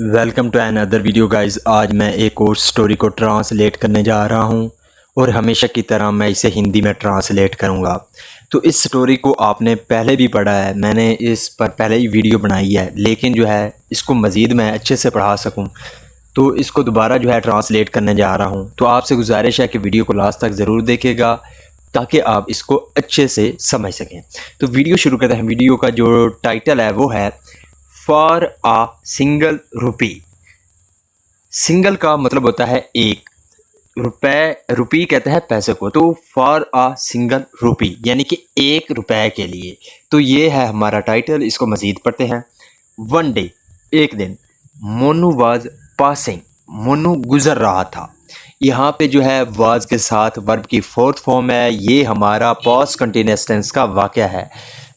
Welcome to another video guys. आज मैं एक और स्टोरी को ट्रांसलेट करने जा रहा हूं और हमेशा की तरह मैं इसे हिंदी में ट्रांसलेट करूंगा। तो इस स्टोरी को आपने पहले भी पढ़ा है, मैंने इस पर पहले ही वीडियो बनाई है, लेकिन जो है इसको मज़ीद मैं अच्छे से पढ़ा सकूं तो इसको दोबारा जो है ट्रांसलेट करने जा रहा हूं। तो आपसे गुजारिश है कि वीडियो को लास्ट तक ज़रूर देखेगा ताकि आप इसको अच्छे से समझ सकें। तो वीडियो शुरू करते हैं। वीडियो का जो टाइटल है वो है for uh single rupee. Single का मतलब होता है एक रुपए, रुपी कहते हैं पैसे को, तो फॉर आ सिंगल रुपी यानी कि एक रुपए के लिए। तो ये है हमारा टाइटल। इसको मज़ीद पढ़ते हैं। वन डे, एक दिन, मोनू वाज पासिंग, मोनू गुजर रहा था। यहाँ पे जो है वाज के साथ वर्ब की फोर्थ फॉर्म है। ये हमारा पास्ट कंटिन्यूअस टेंस का वाक़या है।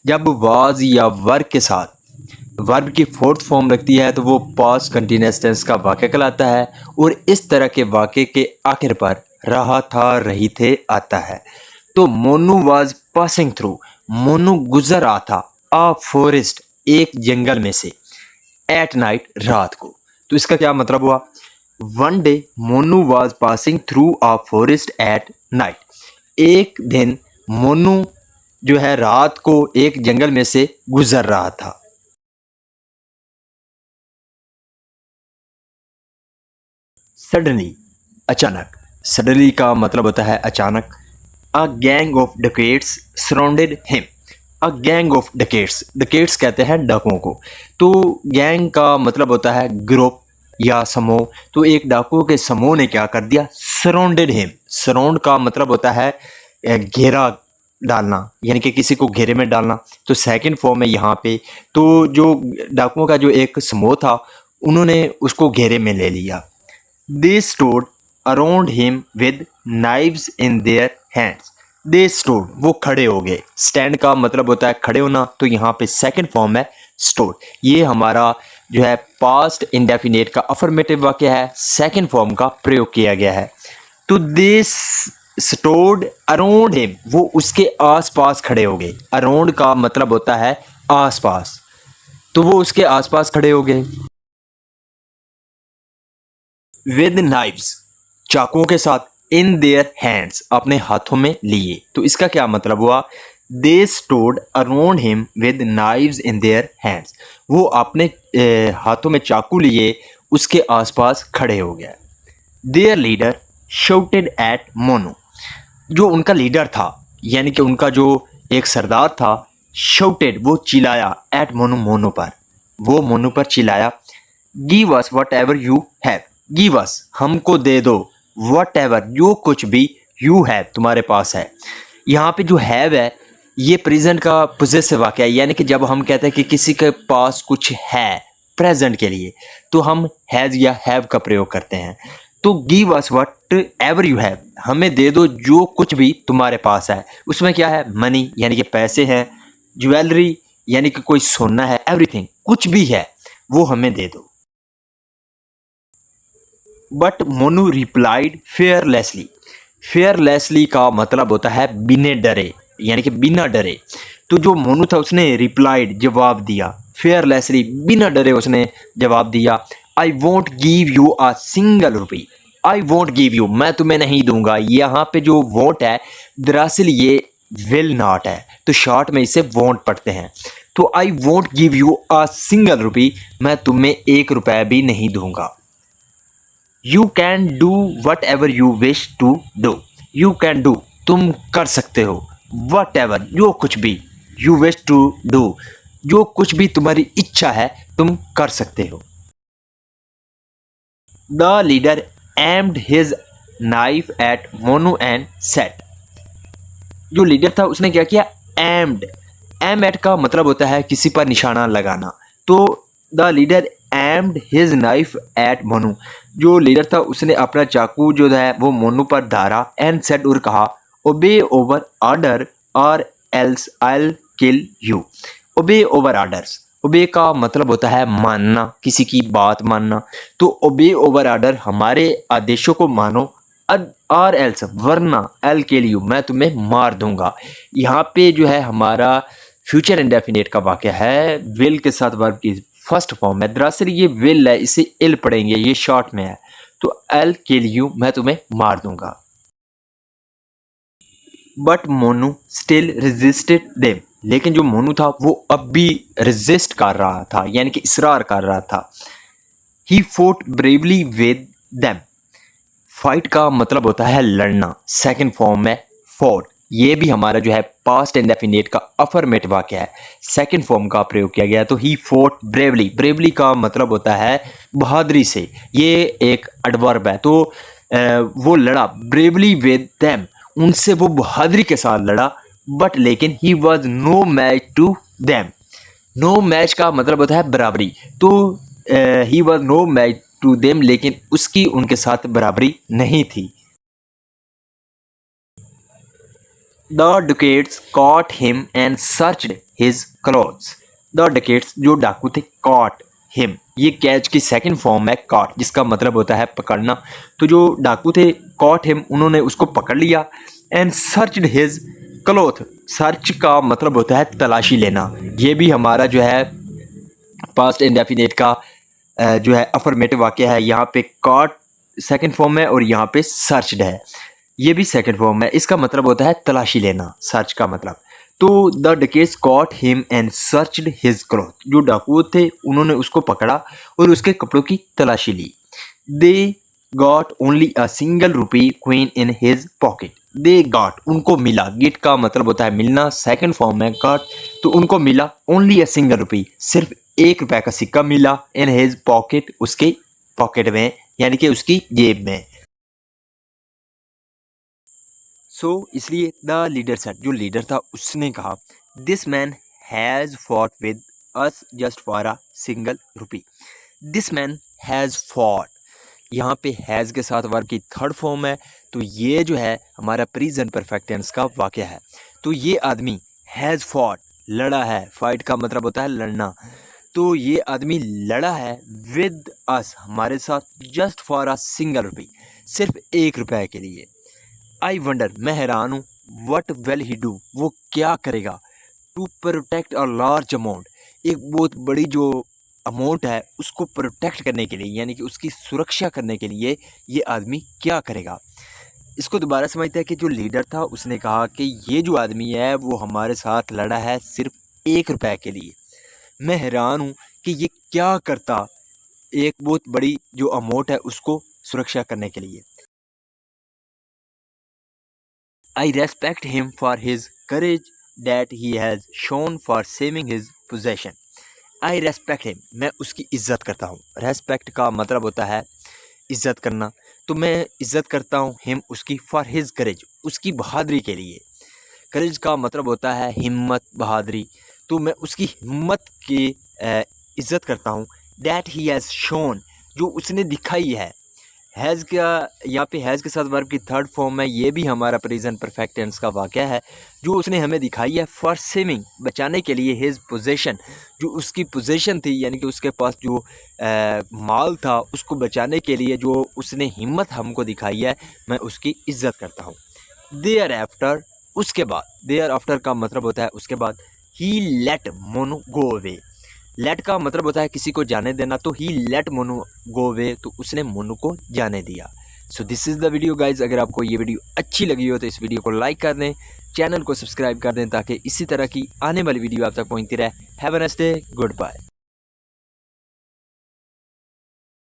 जब वाज या वर्ब के साथ वर्ब की फोर्थ फॉर्म लगती है तो वो पास्ट कंटिन्यूअस टेंस का वाक़या कहलाता है। और इस तरह के वाक़े के आखिर पर रहा था, रही थे आता है। तो Monu was passing through, Monu गुजर रहा था, आ फॉरेस्ट, एक जंगल में से, एट नाइट, रात को। तो इसका क्या मतलब हुआ? One day Monu was passing through a forest at night. एक दिन मोनू जो है रात को एक जंगल में से गुजर रहा था। सडनली, अचानक। सडनली का मतलब होता है अचानक। A gang of dacoits surrounded him. A gang of dacoits, dacoits कहते हैं डाकुओं को। तो गैंग का मतलब होता है ग्रुप या समूह। तो एक डाकुओं के समूह ने क्या कर दिया? Surrounded him. सराउंड का मतलब होता है घेरा डालना, यानी कि किसी को घेरे में डालना। तो सेकंड फॉर्म है यहाँ पे। तो जो डाकुओं का जो एक समूह था उन्होंने उसको घेरे में ले लिया। They stood around him with knives in their hands. They stood, वो खड़े हो गए। Stand का मतलब होता है खड़े होना, तो यहाँ पे सेकंड फॉर्म है stood। ये हमारा जो है पास्ट इंडेफिनेट का अफर्मेटिव वाक्य है, सेकंड फॉर्म का प्रयोग किया गया है। तो they stood around him, वो उसके आसपास खड़े हो गए। Around का मतलब होता है आसपास, तो वो उसके आसपास खड़े हो गए। विद नाइव्स, चाकुओं के साथ, इन देयर हैंड्स, अपने हाथों में लिए। तो इसका क्या मतलब हुआ? They stood around him with knives in their hands, वो अपने हाथों में चाकू लिए उसके आसपास खड़े हो गए। There leader shouted at Monu, जो उनका लीडर था यानी कि उनका जो एक सरदार था, शाउटेड, वो चिल्लाया, एट मोनू, मोनू पर, वो मोनू पर चिल्लाया। Give us what ever you have, give us, हमको दे दो, वट एवर, जो कुछ भी, यू हैव, तुम्हारे पास है। यहाँ पे जो हैव है ये प्रेजेंट का पोजेसिव वाक्य है, यानी कि जब हम कहते हैं कि किसी के पास कुछ है प्रेजेंट के लिए तो हम हैज़ या हैव का प्रयोग करते हैं। तो give us what ever you have, हमें दे दो जो कुछ भी तुम्हारे पास है। उसमें क्या है? मनी यानी कि पैसे हैं, ज्वेलरी यानी कि कोई सोना है, एवरीथिंग, कुछ भी है वो हमें दे दो। But Monu replied fearlessly. Fearlessly का मतलब होता है बिना डरे, यानी कि बिना डरे। तो जो मोनू था उसने रिप्लाइड, जवाब दिया, फेयरलेसली, बिना डरे उसने जवाब दिया। आई won't give you a single rupee, I won't give you, मैं तुम्हें नहीं दूंगा। यहाँ पे जो वोंट है दरअसल ये विल नॉट है, तो शॉर्ट में इसे वोंट पढ़ते हैं। तो I won't give you a single rupee, मैं तुम्हें एक रुपया भी नहीं दूंगा। You can do whatever you wish to do, you can do, तुम कर सकते हो, वट एवर, जो कुछ भी, यू विश टू डू, जो कुछ भी तुम्हारी इच्छा है तुम कर सकते हो। The leader aimed his knife at Monu and said, जो लीडर था उसने क्या किया? एम्ड, एम एट का मतलब होता है किसी पर निशाना लगाना। तो the leader aimed his knife at Monu, जो लीडर था उसने अपना चाकू जो है वो मोनू पर धारा। एंड सेड, और कहा, obey our order or else I will kill you. Obey our orders, obey का मतलब होता है मानना, किसी की बात मानना। तो ओबे ओवर ऑर्डर, हमारे आदेशों को मानो, और एल्स, वरना, एल किल यू, मैं तुम्हें मार दूंगा। यहाँ पे जो है हमारा फ्यूचर इंडेफिनेट का वाक्य है। विल के साथ वर्ब की फर्स्ट फॉर्म है, दरअसल ये विल है, इसे इल पढ़ेंगे, ये शॉर्ट में है, तो I'll kill you, मैं तुम्हें मार दूंगा। But Monu still resisted them, लेकिन जो मोनू था वो अब भी रेजिस्ट कर रहा था, यानी कि इसरार कर रहा था। ही फोट ब्रेवली विद देम, फाइट का मतलब होता है लड़ना, सेकंड फॉर्म में फोट, ये भी हमारा जो है पास्ट इंडेफिनिट का अफर्मेटिव वाक्य है, सेकंड फॉर्म का प्रयोग किया गया। तो ही फोट ब्रेवली, ब्रेवली का मतलब होता है बहादुरी से, ये एक एडवर्ब है। तो वो लड़ा ब्रेवली विद देम, उनसे वो बहादुरी के साथ लड़ा, बट लेकिन he was no match to them, no match का मतलब होता है बराबरी, तो he was no match to them, लेकिन उसकी उनके साथ बराबरी नहीं थी। The dacoits caught him and searched his clothes, the dacoits जो डाकू थे, कॉट हिम, ये कैच की सेकंड फॉर्म है कॉट, जिसका मतलब होता है पकड़ना। तो जो डाकू थे कॉट हिम, उन्होंने उसको पकड़ लिया, and searched his cloth, search का मतलब होता है तलाशी लेना, ये भी हमारा जो है पास्ट इंडेफिनिट का जो है अफर्मेटिव वाक्य है। यहाँ पे कॉट सेकंड फॉर्म है और यहाँ पे सर्च्ड है, ये भी सेकंड फॉर्म है, इसका मतलब होता है तलाशी लेना, सर्च का मतलब। तो the dacoits caught him and searched his cloth, जो डाकू थे उन्होंने उसको पकड़ा और उसके कपड़ों की तलाशी ली। They got only a single rupee coin in his pocket, they got, उनको मिला, गेट का मतलब होता है मिलना, सेकंड फॉर्म है गॉट, तो उनको मिला ओनली अ सिंगल रुपी, सिर्फ ₹1 का सिक्का मिला, इन हिज पॉकेट, उसके पॉकेट में, यानी कि उसकी जेब में। इसलिए द लीडर सेड, जो लीडर था उसने कहा, this man has fought with us just for a single rupee, this man has fought, यहाँ पे हैज़ के साथ वर्ब की थर्ड फॉर्म है, तो ये जो है हमारा प्रेजेंट परफेक्ट टेंस का वाक्य है। तो ये आदमी हैज़ फॉट, लड़ा है, फाइट का मतलब होता है लड़ना, तो ये आदमी लड़ा है विद अस, हमारे साथ, जस्ट फॉर अ सिंगल रुपी, सिर्फ ₹1 के लिए। आई वंडर, मैं हैरान हूँ, वट विल ही डू, वो क्या करेगा, to protect a large amount, एक बहुत बड़ी जो अमाउंट है उसको प्रोटेक्ट करने के लिए, यानी कि उसकी सुरक्षा करने के लिए ये आदमी क्या करेगा। इसको दोबारा समझते हैं कि जो लीडर था उसने कहा कि ये जो आदमी है वो हमारे साथ लड़ा है सिर्फ ₹1 के लिए। मैं हैरान हूँ कि ये क्या करता, एक बहुत बड़ी जो अमाउंट है उसको सुरक्षा करने के लिए। I respect him for his courage that he has shown for saving his possession. I respect him, मैं उसकी इज्जत करता हूँ। Respect का मतलब होता है इज्जत करना, तो मैं इज्जत करता हूँ him, उसकी, for his courage, उसकी बहादुरी के लिए। courage का मतलब होता है हिम्मत, बहादुरी, तो मैं उसकी हिम्मत की इज्जत करता हूँ। that he has shown, जो उसने दिखाई है। हैज़ का यहाँ पे हैज़ के साथ वर्ब की थर्ड फॉर्म है, ये भी हमारा प्रेजेंट परफेक्ट टेंस का वाक़या है, जो उसने हमें दिखाई है फॉर सेविंग, बचाने के लिए, हिज पोजेशन, जो उसकी पोजेशन थी, यानी कि उसके पास जो माल था उसको बचाने के लिए जो उसने हिम्मत हमको दिखाई है, मैं उसकी इज्जत करता हूँ। देयर आफ्टर, उसके बाद, देयर आफ्टर का मतलब होता है उसके बाद। He let Monu go away, let का मतलब होता है किसी को जाने देना, तो he let Monu go away, तो उसने मोनू को जाने दिया। So this is the video guys, अगर आपको ये वीडियो अच्छी लगी हो तो इस वीडियो को लाइक कर दें, चैनल को सब्सक्राइब कर दें, ताकि इसी तरह की आने वाली वीडियो आप तक पहुंचती रहे। Have a nice day, good bye.